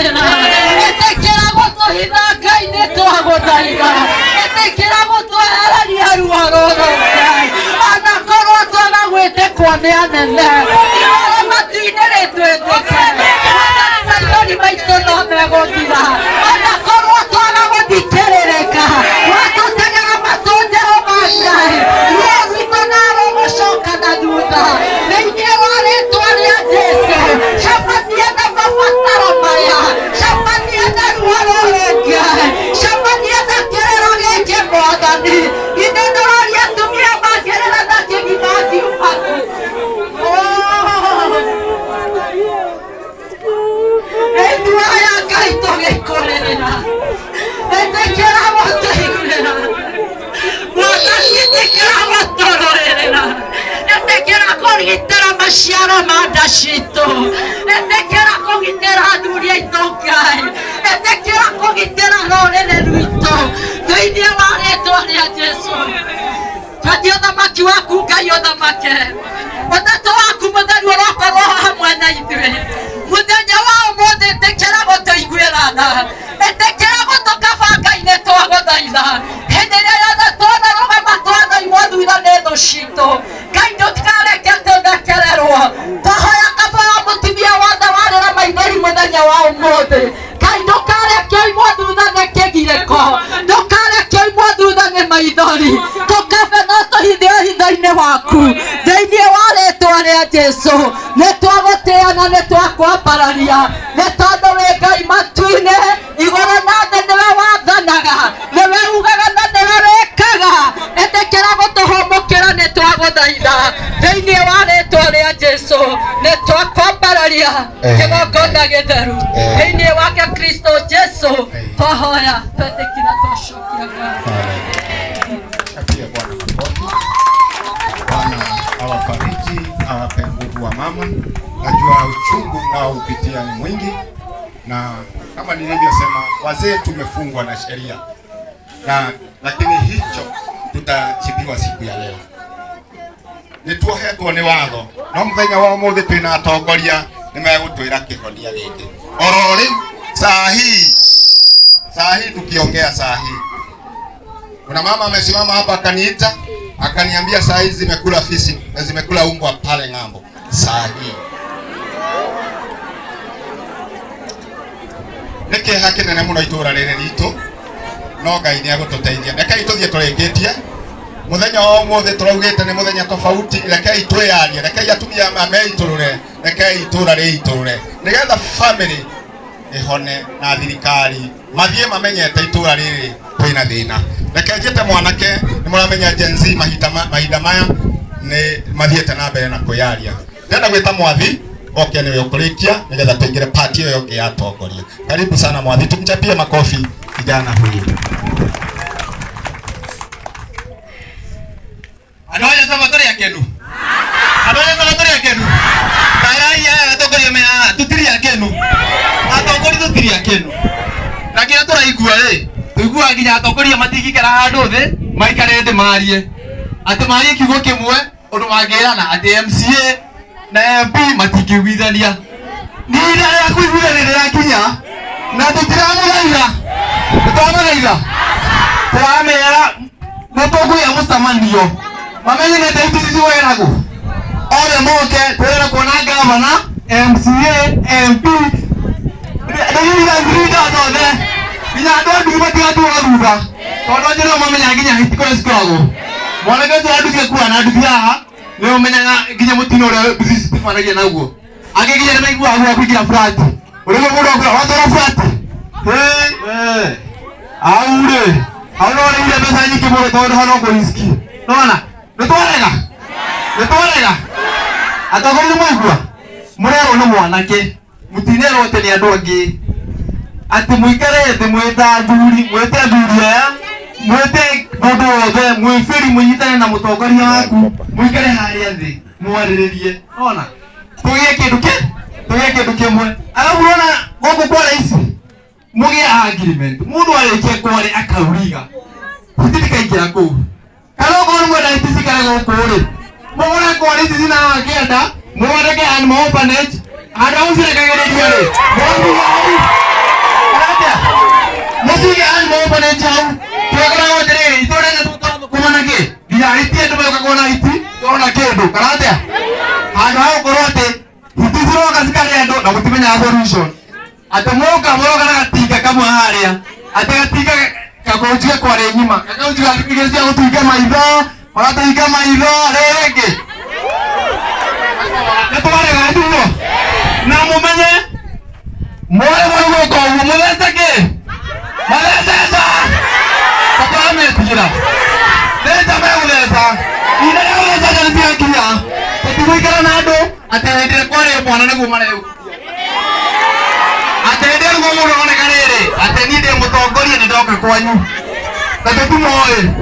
gorerera etekera gotohitha Ngai nĩtwagũthaitha etekera gũtwehereria ruo rũrũ Ngai ona korwo twanagwĩtĩkwo nĩ anene iwara matu-inĩ rĩtwĩtĩke maithori maitũ no megũthira ona korwo twanagũthikĩrĩrĩka watũtegera matũ Jehova Ngai ruo rwitũ na rũgũcoka na thutha thĩinĩ wa rĩtwa rĩa Jesũ cambania na mabataro maya cambania na ruo rũrũ Ngai cambania na kĩrĩro gĩkĩ Mwathani inĩnũroria atumia makĩrĩra na kĩgima kiumaku Nĩithuaya Ngai tũgĩkũrĩrĩra etĩkĩra gũtũiguĩra Mwathani etĩkĩra gũtũrũrĩrĩra etĩkĩra kũgitĩra maciaro ma nda citũ etĩkĩra kũgitĩra athuri aitũ Ngai etĩkĩra kũgitĩra rũrĩrĩ rwitũ thĩinĩ wa rĩtwa rĩa Jesũ twathi ũthamaki waku Ngai ũthamake ũtatũ waku mũtheru ũrokorwo hamwe na ithuĩ mũthenya wa ũmũthĩ etĩkĩra gũtũiguĩra tha etĩkĩra gũtũkaba Ngai nĩtwagũthaitha hĩndĩ ĩrĩa yothe twanarũgama twathaimwo thutha nĩ thũ citũ Ngai ndũkareke tũthekererwo twahoya kaba wa mũtumia wothe warĩra maithori mũthenya wa ũmũthĩ Ngai ndũkareke oimwo thutha nĩ kĩgirĩko ndũkareke oimwo thutha nĩ maithori tũkabe no tũhithio hitho-inĩ waku thĩinĩ wa rĩtwa rĩa Jesũ nĩtwagũtĩĩa na nĩtwakwambararia nĩ tondũ wĩ Ngai matu-inĩ igũrũ na thĩ nĩwe wathanaga nĩwe ugaga na nĩwe wĩkaga etĩkĩra gũtũhũmũkĩra nĩtwagũthaitha thĩinĩ wa rĩtwa rĩa Jesũ nĩtwakwambararia kĩgongona gĩtheru thĩinĩ wake Kristo Jesũ twahoya twetĩkĩra twacokia Bwana awafariji, awape nguvu wa mama. Najua uchungu mnaoupitia ni mwingi, na kama nilivyosema, wazee tumefungwa na sheria, lakini hicho tutachibiwa siku ya leo. Nituohetwo ni watho no muthenya wa umuthi twina atongoria nimegutwira kihonia giki oro riu saa hii tukiongea saa hii kuna mama amesimama hapa akaniita akaniambia saa hizi zimekula fisi na zimekula umbwa pale ng'ambo saa hii neke hake nene muno itura riri ritu no Ngai ni agututeithia rekei tuthie turengetie muthenya wa umuthi turaugite ni muthenya tofauti rekei twiarie rekei atumia ameiturure rekei itura riiturure nigetha family ihone na thirikari mathie mamenyete itura riri kwina thina rekei njite mwanake ni muramenya Gen Z mahinda maya ni mathiete na mbere na kuyaria ndenda gwita mwathi oke niwe ukurikia nigetha tuingire party iyo ya atongoria karibu sana mwathi tumchapie makofi kijana huyu Anoja sabatori akenu. Anoja sabatori akenu. Taraya atokori me tutiri akenu. Atokori tutiri akenu. Lakini turaigua tuigua nginya atokori matigikara handu thi maikare thi marie. Ati marie kiugo kimwe undu mangirana ati MCA na MP matingiguithania. Ni ira ya kuiguithania yakinya na tutiramuthaitha. Tutaramuthaitha. Turamera mutokuya mustamanio. Mamenye na taiti werago. Ole moke twera kuona gavana, MCA, MP. Ndio ngirida zone. Binya ndo ndibati atu waruga. Todo jero mamenya nginya hitiko sikogo. Mwana gazo aduke kuwa na adukia. Leo menya nginya mutino ore business manager naguo. Age nginya na igwa agwa kugira flat. Ore mundo kwa watu wa flat. Aure. Hauna wale ile pesa nyingi bora todo hano kwa riski. Naona? Nitwarega atogori mwaigua murero no mwanake mutinero te ni andu angi ati muikarete mwita thuri ya mwite bodo wothe mwifiri munyitane na mutongoria waku muikare haria thi mwariririe ona tugie kindu kimwe alafu ona gogo kwa rais mugia agreement mundu arikie kware akauriga kutirikaingira ku Kalogo mwenda itisika na ngokore. Mwona kwa hizi zina agenda, mwona ke an orphanage. Ada usire kagere diare. Mungu wangu. Musiga ani mo bane chau. Tuakara wajere itore na kumana ke. Dia iti ndo ka kona iti. Kona kedo karate. Hao korote. Utiziro kasikale ndo na kutimenya solution. Atamoka moka na katika kama haria. Atakatika kakochika kwa renyima. Kakochika kigezia kutuika maidho. Wanatuika maidho rege. Natware gadumo. Na mumenye. Moyo wangu kwa umuleza ke. Maleza. Papa ametijira. Leta meuleza. Ina yauleza kanisia kia. Tutuika na ndo atende kwa re mwana na gumana yo. Atende ngumu rone karere. Atenide mutongoria ni ndoka kwanyu. Tatu moyo.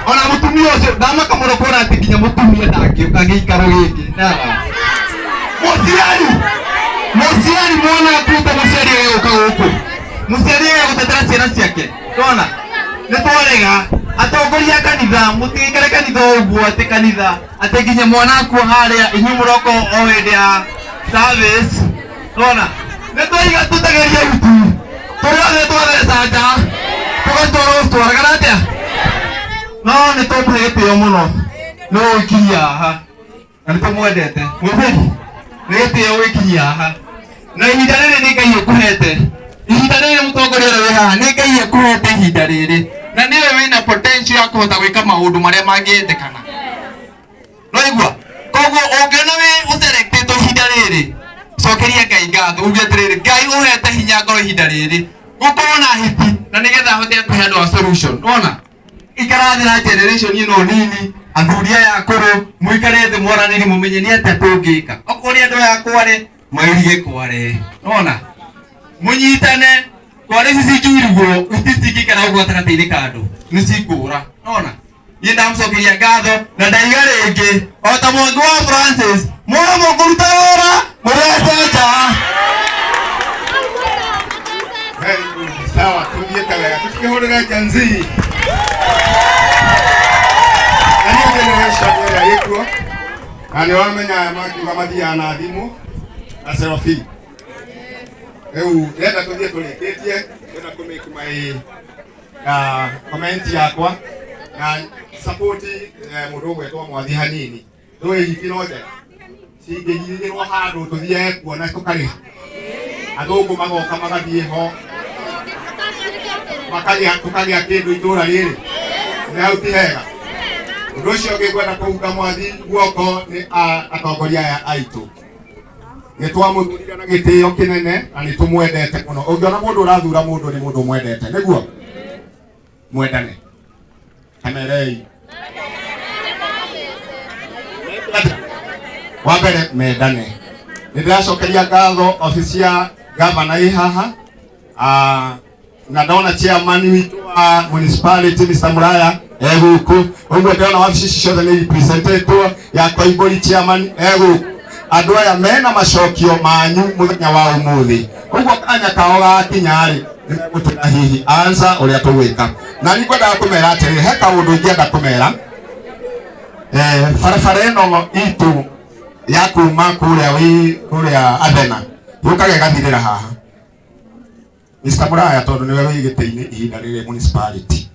Ona mutumia ucio dama kamuro kora atikinya mutumia ndake ukagiikaro giki. Musiari mwana akuta musiari yeye ukaguku. Musiari yeye gutetera ciana ciake. Tona. Nitwarega atongoria kanitha mutigikare kanitha uguo ati kanitha ateginya mwana aku haria inyu muroko o hinde ya service. Tona. Nitwaiga tutageria utu. Turathe sanja. Tukatoro twaragaratia. No nitumuhete yo muno. No ikinya ha. Na nitumwendete. Mwitheri. Nete yo ikinya ha. Na ihinda riri ni Ngai ukuhete. Ihinda riri mutongoria we haha ni Ngai ukuhete ihinda riri. Na niwe wina potential ya kuhota gwika maundu maria mangiendekana. No igua. Koguo ungiona we uselectito ihinda riri. Cokeria Ngai ngatho uge atiriri Ngai uhete hinya ngoro ihinda riri. Gukorwo na hiti na nigetha hote kuhe andu a solution. Ona ikarathira generation ino nini athuria ya kuru muikarete mwaraniri mumenye ni ate tungika okori andu ya kware mairige kware. Ona munyitane kware sisi kirugo utistikikana ugo atakatire kando nisikura. Ona yenda msokiria ngatho na ndaiga ringi ota mwangi wa Francis mwana mukuruta wira mureseja. Sawa, tulie kawega. Tukihorera janzi. Ani generation ya yeko. Ani wamenya makiuga mathiana thimu na Serafi. Yenda tulie tuleketie, yenda kumake my comment yakwa na support mundu gwetwa mwathi hanini. Ndoe hitinoje. Singejirwo handu tuthie kuona tukari. Athungu magoka magathie ho. Tukagia kindu itura riri ni hau ti hega. Undu ucio ngigwenda kuuga mwathi guoko ni atongoria aya aitu nitwamuthurire na gitio kinene na nitumwendete muno. Ungiona mundu urathura mundu ni mundu mwendete niguo mwendane kamerei wa mbere mendane. Nindiracokeria ngatho ofisi ya gavana i haha na ndona chairman witu wa municipality Mr. Muraya eguku uguo ndona wabici ciothe ni representative ya Koimburi chairman eguku andu aya mena macokio manyu muthenya wa umuthi uguo kanya kao gakinyari nimegutira hihi anza uria tugwika na ningwenda kumera atiri he kaundu ingienda kumera barabara ino itu ya kuma kuria Athena yukage gathirira haha Mr. Muraya tondu niwe wigite-ini ihinda riri municipality.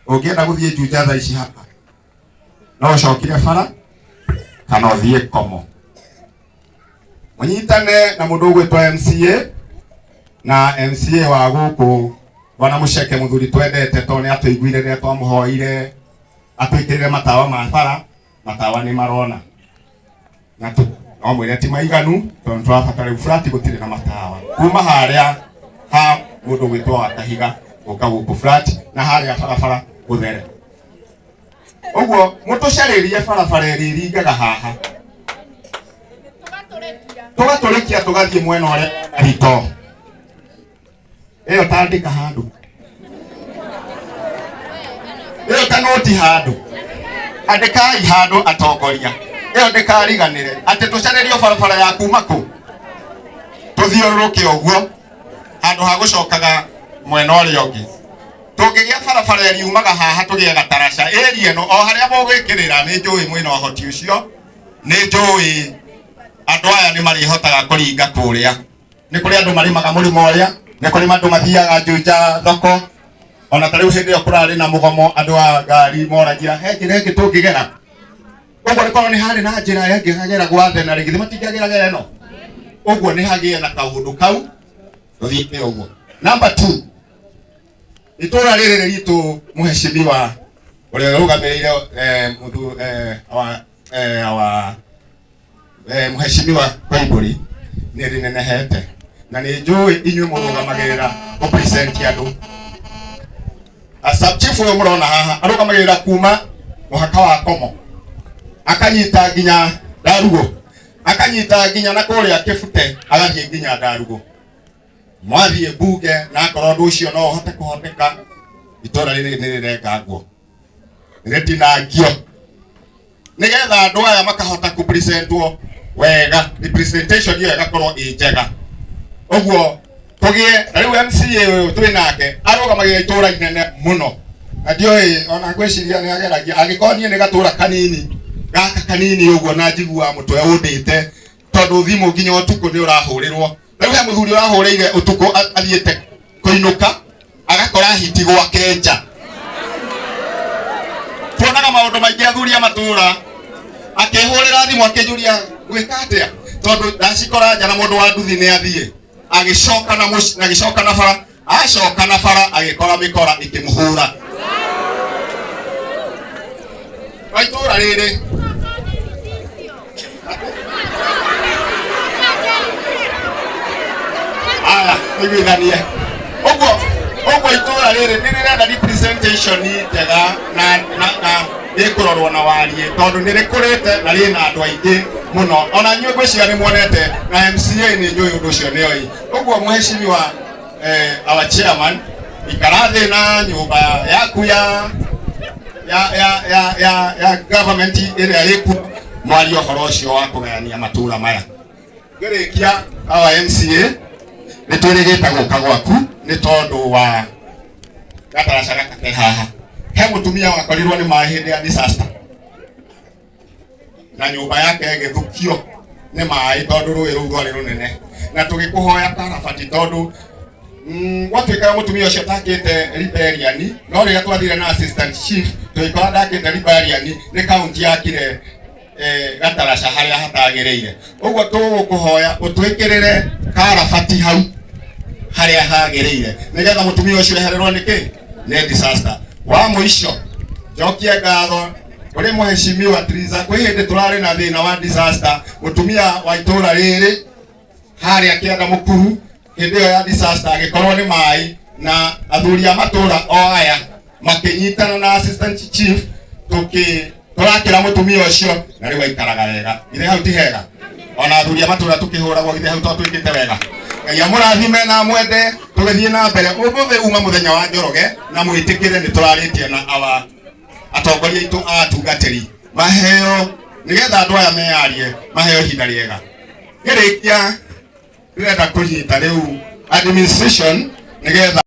Ungienda guthie Juja thaa ici hapa no ucokire bara kana uthie komo. Munyitane na mundu ugwitwa MCA na MCA wa guku bwana Muceke muthuri twendete to ni atuiguire ni twamuhoire atwikirire matawa ma bara. Matawa ni marona na tu no mwire ti maiganu tondu twabatara flat gutire na matawa kuma haria ha mundu gwitwa Kahiga uka guku flat na haria barabara guthere. Uguo mutucaririe barabara iriringaga haha tugaturikia tugathie mwena uria rito iyo tandika handu iyo tanoti handu andikai handu atongoria iyo ndikariganire ati tucarerio barabara ya kuma ku tuthiururuke uguo handu ha gucokaga mwena uria ungi tungigia barabara iriumaga haha tugie gataraca area no o haria mugwikirira ni njui mwina uhoti ucio ni njui andu aya ni marihotaga kuringa kuria ni kuri andu marimaga murimo uria nä kå rä mandå mathiaga njunja thoko ona ta rä u hä ndä ä yo kå rarä na må gomo andå a ngari moragia he njä ra ä ngä tå ngä gera åguo nä korwo nä harä na njä ra ä ngä hageragwo athena rä ngä thä matingä geragera ä no åguo nä hagä na kaå ndå kau tå thiä tä å guo. Number 2 itå ra rä rä ritå må hecimiwa å rä a rå gamä rä ire må hecimiwa Koimbũri nä rä nenehete na nä njå inyuä må rå gamagä rä ra gå andå Sub-chief å yå må rona haha arå gamagä rä ra kuma må haka wa Komo akanyita nginya Ndarugo akanyita nginya na kå rä a kä bute agathiä nginya Ndarugo mwathiä mbunge na akorwo ndå å cio no å hote kå hoteka itå ra rä rä nä rä rengangwo nä rä tinangio nä getha andå aya makahota kå presentwo wega representation ĩyo ĩgakorwo ĩ njega ũguo tũgĩe rĩu MCA ũyũ twĩ nake arũgamagĩrĩra itũra inene mũno na ndiũĩ ona ngwĩciria nĩ ageragia angĩkorwo niĩ nĩ gatũra kanini gaka kanini ũguo na njiguaga mũtwe ũndĩte tondũ thimũ nginya ũtukũ nĩ ũrahũrĩrwo rĩu he mũthuri ũrahũrĩire ũtukũ athiĩte kũinũka agakora hiti gwake nja tuonaga maũndũ maingĩ athuri a matũra akĩhũrĩra thimũ akĩnjũria gwĩka atĩa tondũ ndacikora nja na mũndũ wa nduthi nĩ athiĩ agĩcoka na bara acoka na bara agĩkora mĩkora ĩkĩmũhũra wa itũra rĩrĩ aya nĩgwĩthanie ũguo itũra rĩrĩ nĩ rĩrenda representation njega na ĩkũrorwo na wariĩ tondũ nĩ rĩkũrĩte na rĩna andũ aingĩ mũno ona inyuĩ ngwĩciria nĩ muonete na MCA nĩ njũĩ ũndũ ũcio nĩ oĩ ũguo mũhecimiwa our chairman ikara thĩ na nyũmba yaku ya government ĩrĩa ĩkuo mwarie ũhoro ũcio wa kũgayania matũra maya ngĩrĩkia our MCA nĩ twĩrĩgĩte gũka gwaku nĩ tondũ wa gataraca gaka ke haha he mũtumia wakorirwo nĩ maĩ hĩndĩ ya disaster na nyũmba yake ĩgĩthukio nĩ maĩ tondũ rũĩ rũu rwarĩ rũnene na tũgĩkũhoya karabati tondũ gwatuĩkaga mũtumia ũcio atakĩte riberiani no rĩrĩa twathire na assistant chief tũgĩkora ndakĩte riberiani nĩ kaunti yakire gataraca harĩa hatagĩrĩire ũguo tũgũkũhoya ũtwĩkĩrĩre karabati hau harĩa hagĩrĩire nĩgetha mũtumia ũcio ehererwo nĩkĩ nĩ disaster wa mũico njokie ngatho kũrĩ mũhecimiwa Triza kwĩ hĩndĩ tũrarĩ na thĩna wa disaster mũtumia wa itũra rĩrĩ harĩa kĩanda mũkuru hĩndĩ ĩyo ya disaster agĩkorwo nĩ maĩ na athuri a matũra o aya makĩnyitana na assistant chief tũrakĩra mũtumia ũcio na rĩu aikaraga wega githĩ hau ti hega ona athuri a matũra tũkĩhũragwo githĩ hau tondũ twĩkĩte wega Ngai amũrathime na mwende tũgĩthiĩ na mbere ũmũthĩ uma mũthenya wa Njoroge na mwĩtĩkĩre nĩ tũrarĩtie na atongoria aitũ a atungatĩri maheo nĩgetha andũ aya meyarie maheo ihinda rĩega ngĩrĩkia ndĩrenda kũnyita rĩu administration nĩgetha